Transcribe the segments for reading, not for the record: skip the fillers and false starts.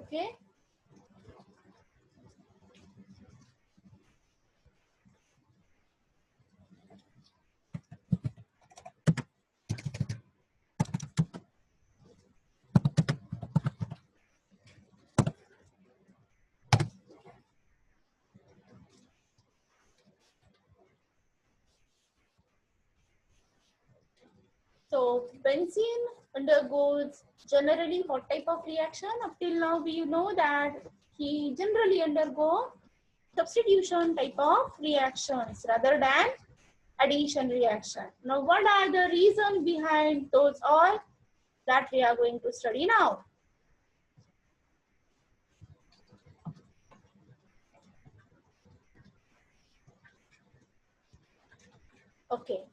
Okay. So benzene undergoes generally what type of reaction? Up till now we know that he generally undergo substitution type of reactions rather than addition reaction. Now what are the reasons behind those all that we are going to study now? Okay.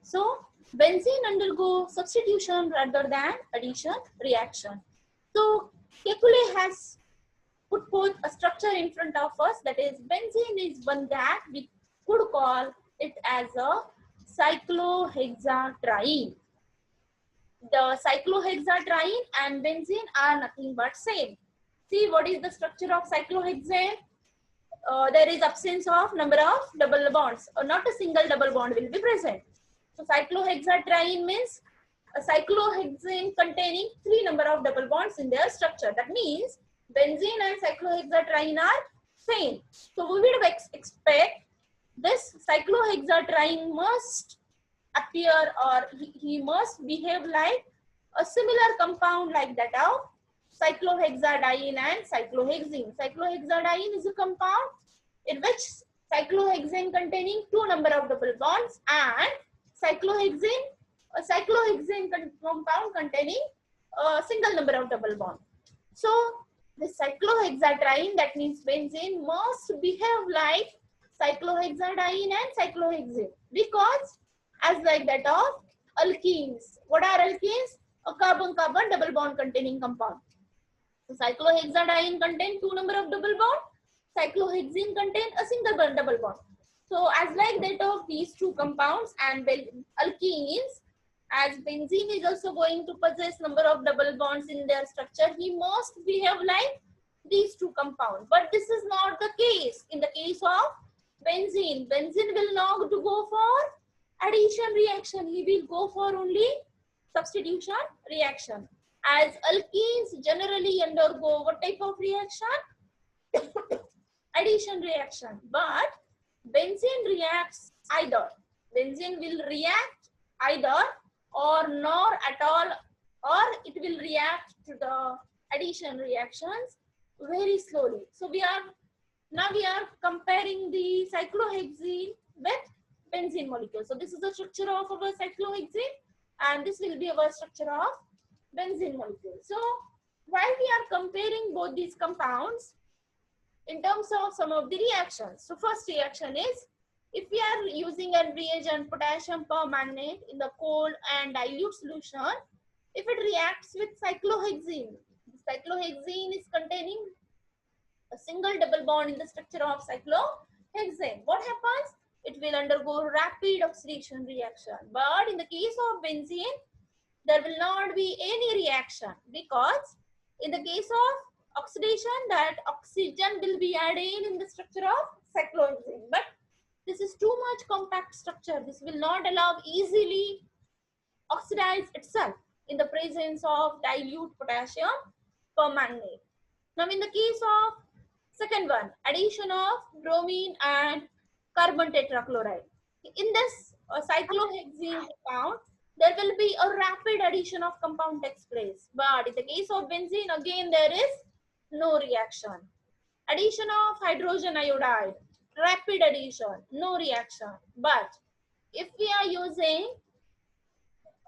So benzene undergo substitution rather than addition reaction. So Kekulé has put forth a structure in front of us, that is benzene is one gas. We could call it as a cyclohexatriene. The cyclohexatriene and benzene are nothing but same. See what is the structure of cyclohexane? There is absence of number of double bonds, or not a single double bond will be present. So cyclohexatriene means a cyclohexane containing 3 number of double bonds in their structure. That means benzene and cyclohexatriene are same. So we would expect this cyclohexatriene must appear, or he must behave like a similar compound like that of cyclohexadiene and cyclohexene. Cyclohexadiene is a compound in which cyclohexane containing 2 number of double bonds, and cyclohexane, a cyclohexane compound containing a single number of double bond. So the cyclohexatriene, that means benzene, must behave like cyclohexadiene and cyclohexane, because as like that of alkenes. What are alkenes? A carbon-carbon double bond containing compound. So cyclohexadiene contain 2 number of double bond, cyclohexene contain a single double bond. So as like that of these 2 compounds and alkenes, as benzene is also going to possess number of double bonds in their structure, he must behave like these 2 compounds. But this is not the case. In the case of benzene, benzene will not go for addition reaction. He will go for only substitution reaction. As alkenes generally undergo what type of reaction? Addition reaction. But benzene reacts either. Benzene will react either or nor at all, or it will react to the addition reactions very slowly. So we are comparing the cyclohexene with benzene molecule. So this is the structure of our cyclohexene, and this will be our structure of benzene molecule. So while we are comparing both these compounds in terms of some of the reactions. So first reaction is, if we are using a reagent potassium permanganate in the cold and dilute solution, if it reacts with cyclohexene, cyclohexene is containing a single double bond in the structure of cyclohexane. What happens? It will undergo rapid oxidation reaction. But in the case of benzene, there will not be any reaction, because in the case of oxidation, that oxygen will be added in the structure of cyclohexane. But this is too much compact structure. This will not allow easily oxidize itself in the presence of dilute potassium permanganate. Now in the case of second one, addition of bromine and carbon tetrachloride. In this cyclohexene compound, there will be a rapid addition of compound takes place. But in the case of benzene, again there is no reaction. Addition of hydrogen iodide, rapid addition, no reaction. But if we are using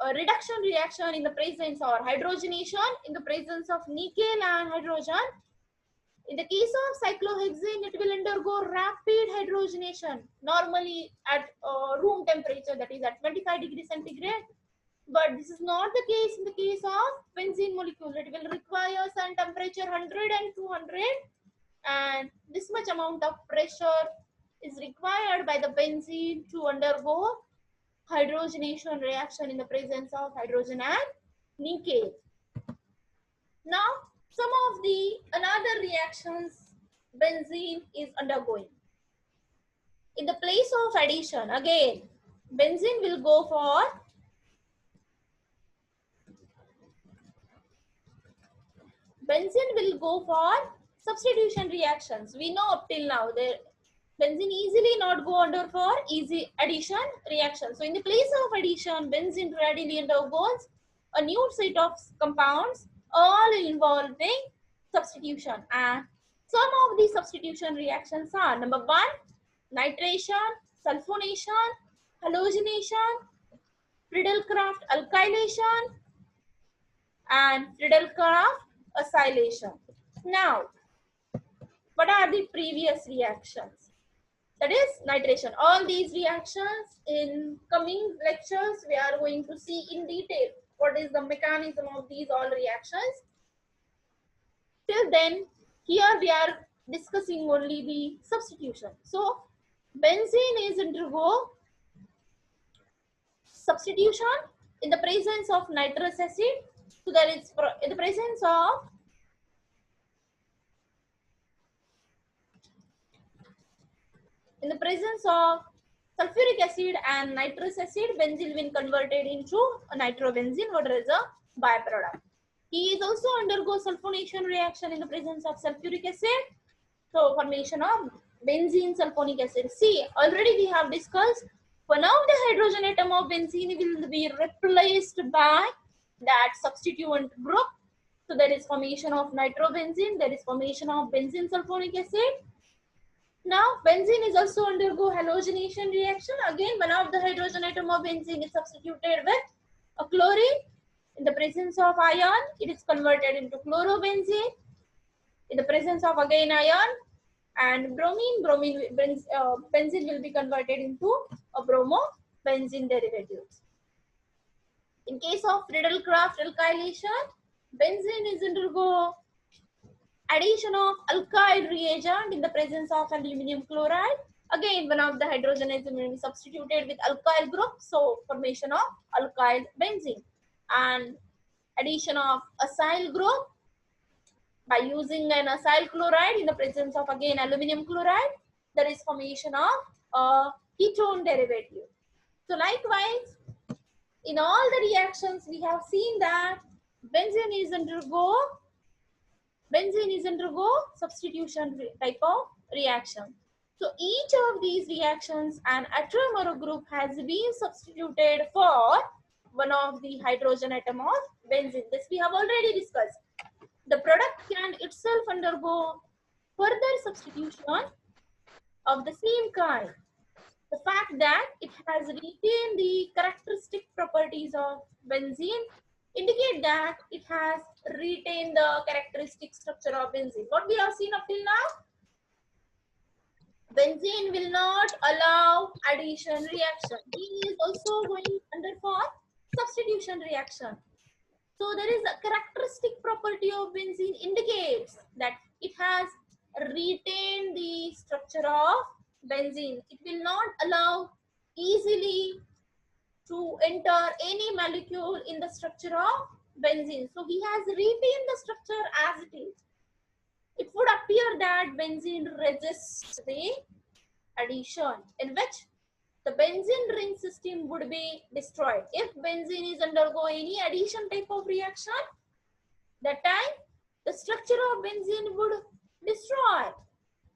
a reduction reaction in the presence, or hydrogenation in the presence of nickel and hydrogen, in the case of cyclohexane, it will undergo rapid hydrogenation, normally at room temperature, that is at 25 degrees centigrade. But this is not the case in the case of benzene molecule. It will require some temperature 100 and 200, and this much amount of pressure is required by the benzene to undergo hydrogenation reaction in the presence of hydrogen and nickel. Now, some of the another reactions benzene is undergoing. In the place of addition, again, benzene will go for substitution reactions. We know up till now the benzene easily not go under for easy addition reaction. So in the place of addition, benzene readily undergoes a new set of compounds all involving substitution. And some of the substitution reactions are: number one, nitration, sulphonation, halogenation, Friedel-Crafts alkylation, and Friedel-Crafts acylation. Now, what are the previous reactions? That is nitration. All these reactions in coming lectures we are going to see in detail what is the mechanism of these all reactions. Till then, here we are discussing only the substitution. So benzene is undergo substitution in the presence of nitrous acid. So there is in the presence of sulfuric acid and nitrous acid, benzene will converted into a nitrobenzene, what is a byproduct. He is also undergo sulfonation reaction in the presence of sulfuric acid. So formation of benzene sulfonic acid. See, already we have discussed one of the hydrogen atom of benzene will be replaced by that substituent group. So there is formation of nitrobenzene, there is formation of benzene sulfonic acid. Now benzene is also undergo halogenation reaction. Again, one of the hydrogen atom of benzene is substituted with a chlorine. In the presence of ion, it is converted into chlorobenzene. In the presence of again ion and benzene will be converted into a bromobenzene derivatives. In case of Friedel-Crafts alkylation, benzene is undergo addition of alkyl reagent in the presence of aluminum chloride. Again, one of the hydrogen is substituted with alkyl group, so formation of alkyl benzene. And addition of acyl group by using an acyl chloride in the presence of again aluminum chloride, there is formation of a ketone derivative. So likewise, in all the reactions we have seen that benzene is undergo substitution type of reaction. So each of these reactions, an atom group has been substituted for one of the hydrogen atom of benzene. This we have already discussed. The product can itself undergo further substitution of the same kind. The fact that it has retained the characteristic properties of benzene indicate that it has retained the characteristic structure of benzene. What we have seen up till now, benzene will not allow addition reaction. It is also going under for substitution reaction. So there is a characteristic property of benzene indicates that it has retained the structure of benzene. It will not allow easily to enter any molecule in the structure of benzene. So he has retained the structure as it is. It would appear that benzene resists the addition, in which the benzene ring system would be destroyed. If benzene is undergo any addition type of reaction, that time the structure of benzene would destroy,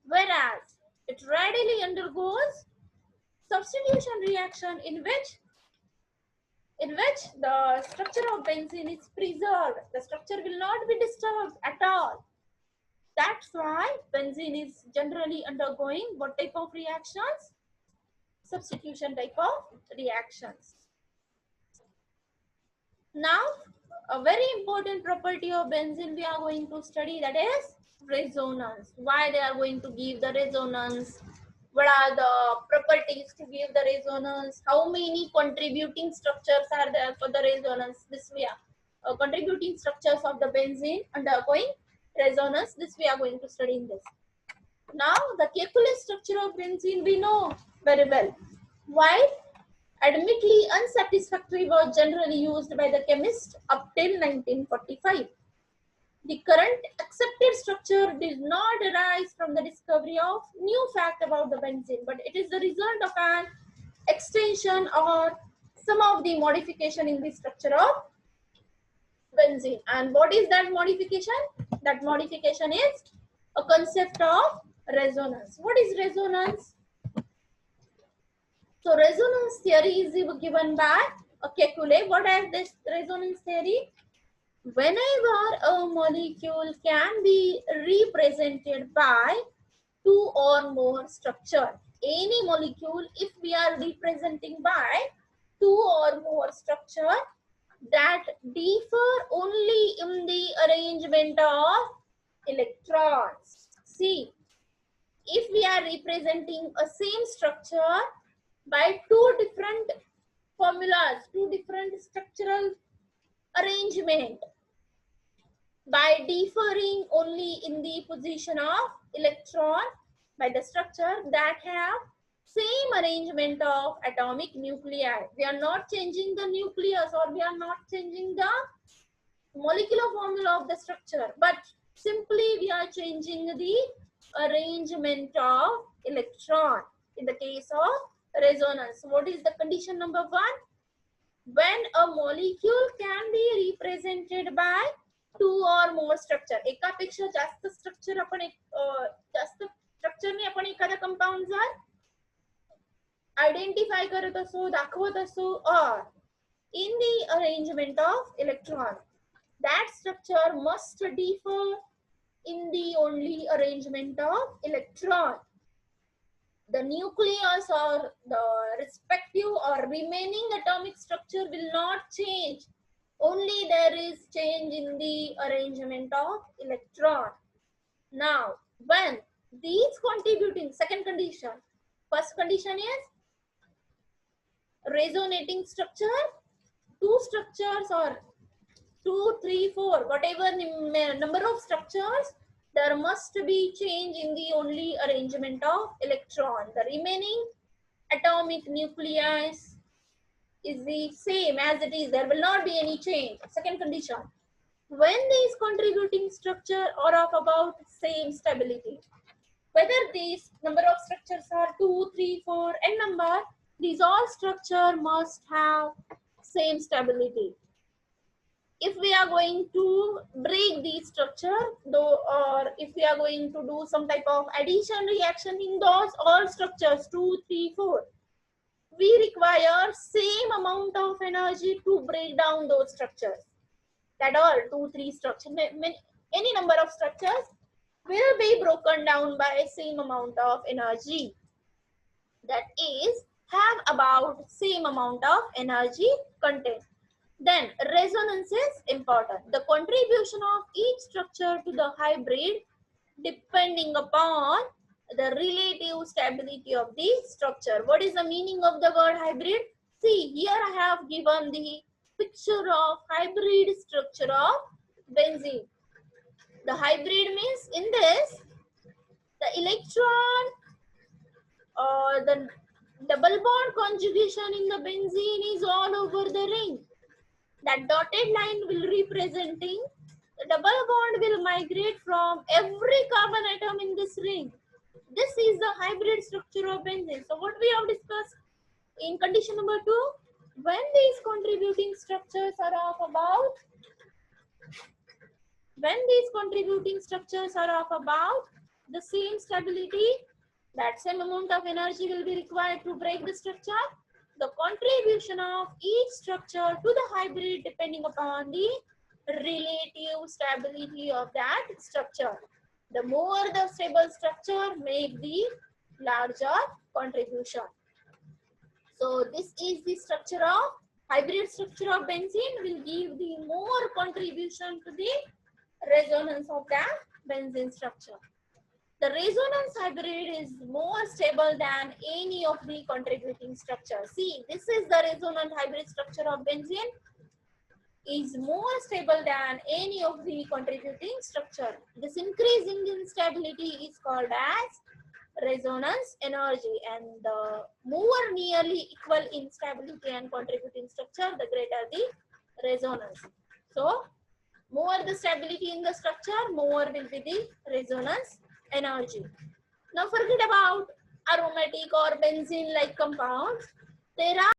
whereas it readily undergoes substitution reaction in which the structure of benzene is preserved. The structure will not be disturbed at all. That's why benzene is generally undergoing what type of reactions? Substitution type of reactions. Now, a very important property of benzene we are going to study, that is resonance. Why they are going to give the resonance? What are the properties to give the resonance? How many contributing structures are there for the resonance? This we are contributing structures of the benzene undergoing resonance. This we are going to study in this. Now, the Kekuले structure of benzene we know very well. While admittedly unsatisfactory was generally used by the chemist up till 1945. The current accepted structure did not arise from the discovery of new fact about the benzene, but it is the result of an extension or some of the modification in the structure of benzene. And what is that modification? That modification is a concept of resonance. What is resonance? So resonance theory is given by Kekulé. What is this resonance theory? Whenever a molecule can be represented by two or more structure, any molecule, if we are representing by two or more structure that differ only in the arrangement of electrons. See, if we are representing a same structure by two different formulas, two different structural arrangement, by differing only in the position of electron by the structure that have same arrangement of atomic nuclei. We are not changing the nucleus or we are not changing the molecular formula of the structure, but simply we are changing the arrangement of electron in the case of resonance. What is the condition number 1? When a molecule can be represented by two or more structure, एकापेक्षा जास्त structure आपण जास्त स्ट्रक्चरने आपण एखादा compound जर identify करत असो, दाखवत असो, or in the arrangement of electron, that structure must differ in the only arrangement of electron. The nucleus or the respective or remaining atomic structure will not change. Only there is change in the arrangement of electron. Now, when these contributing, second condition, first condition is resonating structure, two structures or 2, 3, 4, whatever number of structures, there must be change in the only arrangement of electron. The remaining atomic nuclei is the same as it is. There will not be any change. Second condition, when these contributing structure are of about same stability, whether these number of structures are 2, 3, 4, n number, these all structure must have same stability. If we are going to break the structure, though, or if we are going to do some type of addition reaction in those all structures 2, 3, 4, we require same amount of energy to break down those structures. That all 2, 3 structures, any number of structures will be broken down by same amount of energy. That is, have about same amount of energy content. Then resonance is important. The contribution of each structure to the hybrid depending upon the relative stability of the structure. What is the meaning of the word hybrid? See, here I have given the picture of hybrid structure of benzene. The hybrid means in this, the electron or the double bond conjugation in the benzene is all over the ring. That dotted line will representing the double bond will migrate from every carbon atom in this ring. This is the hybrid structure of benzene. So what we have discussed in condition number 2, when these contributing structures are of about the same stability, that same amount of energy will be required to break the structure. The contribution of each structure to the hybrid depending upon the relative stability of that structure. The more the stable structure, make the larger contribution. So this is the structure of hybrid structure of benzene will give the more contribution to the resonance of the benzene structure. The resonance hybrid is more stable than any of the contributing structures. See, this is the resonant hybrid structure of benzene is more stable than any of the contributing structure. This increasing in stability is called as resonance energy, and the more nearly equal in stability and contributing structure, the greater the resonance. So More the stability in the structure, more will be the resonance energy. Now forget about aromatic or benzene like compounds. There are